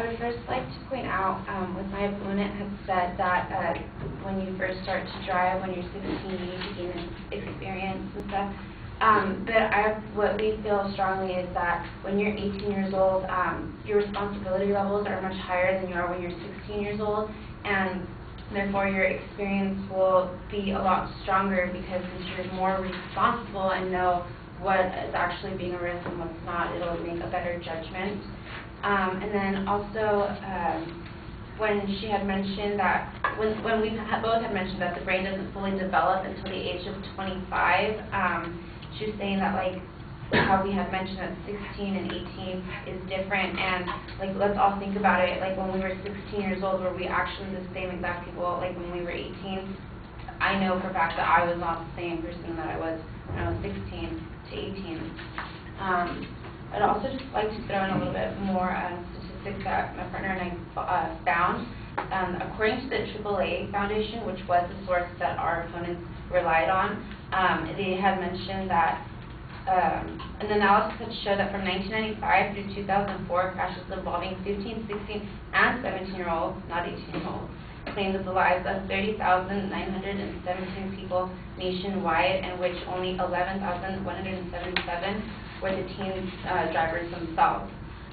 would first like to point out what my opponent had said, that when you first start to drive, when you're 16, you need to gain experience and stuff. What we feel strongly is that when you're 18 years old, your responsibility levels are much higher than you are when you're 16 years old, and therefore your experience will be a lot stronger because since you're more responsible and know what is actually being a risk and what's not, it'll make a better judgment. And then also, when she had mentioned that, when we both had mentioned that the brain doesn't fully develop until the age of 25, she was saying that, like, how we had mentioned that 16 and 18 is different, and, like, let's all think about it, like, when we were 16 years old, were we actually the same exact people, like, when we were 18? I know for a fact that I was not the same person that I was when I was 16 to 18. I'd also just like to throw in a little bit more statistics that my partner and I found. According to the AAA Foundation, which was the source that our opponents relied on, they had mentioned that an analysis had showed that from 1995 through 2004, crashes involving 15, 16, and 17-year-olds, not 18-year-olds, claimed the lives of 30,917 people nationwide, in which only 11,177 were the teen drivers themselves.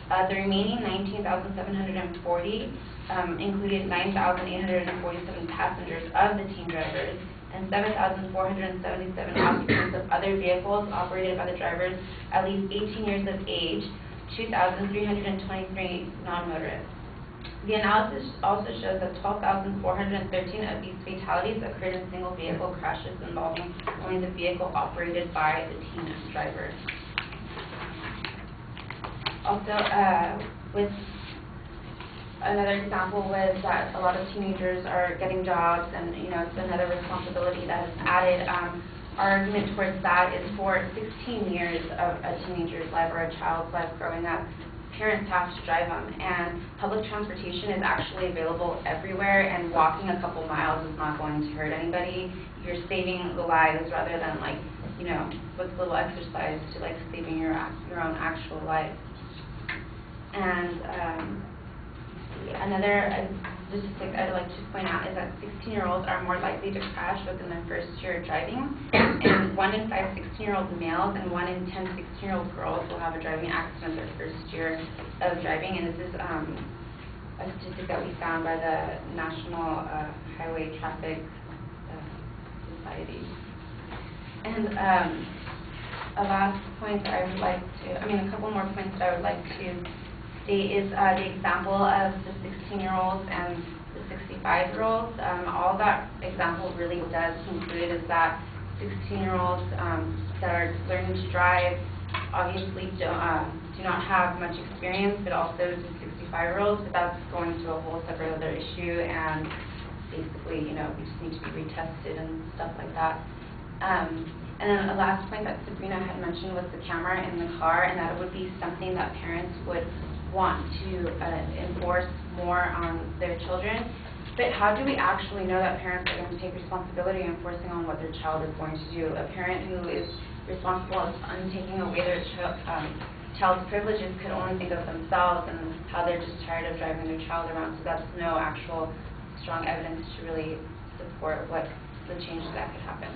The remaining 19,740 included 9,847 passengers of the teen drivers and 7,477 occupants of other vehicles operated by the drivers at least 18 years of age, 2,323 non-motorists. The analysis also shows that 12,413 of these fatalities occurred in single vehicle crashes involving only the vehicle operated by the teen drivers. Also, with another example was that a lot of teenagers are getting jobs, and it's another responsibility that is added. Our argument towards that is for 16 years of a teenager's life or a child's life growing up, parents have to drive them, and public transportation is actually available everywhere, and walking a couple miles is not going to hurt anybody. You're saving the lives rather than, like, with a little exercise to, like, saving your own actual life. And another statistic I'd like to point out is that 16-year-olds are more likely to crash within their first year of driving, and 1 in 5 16-year-old males and 1 in 10 16-year-old girls will have a driving accident their first year of driving, and this is a statistic that we found by the National Highway Traffic Society. And a last point that I would like to, a couple more points that I would like to state is the example of the 16-year-olds and the 65-year-olds. All that example really does conclude is that 16-year-olds that are learning to drive obviously do not have much experience, but also to 65-year-olds, but that's going to a whole separate other issue, and basically, we just need to be retested and stuff like that. And then the last point that Sabrina had mentioned was the camera in the car, and that it would be something that parents would want to enforce more on their children. But how do we actually know that parents are going to take responsibility in enforcing on what their child is going to do? A parent who is responsible on taking away their child's privileges could only think of themselves and how they're just tired of driving their child around, so that's no actual strong evidence to really support what the changes that could happen.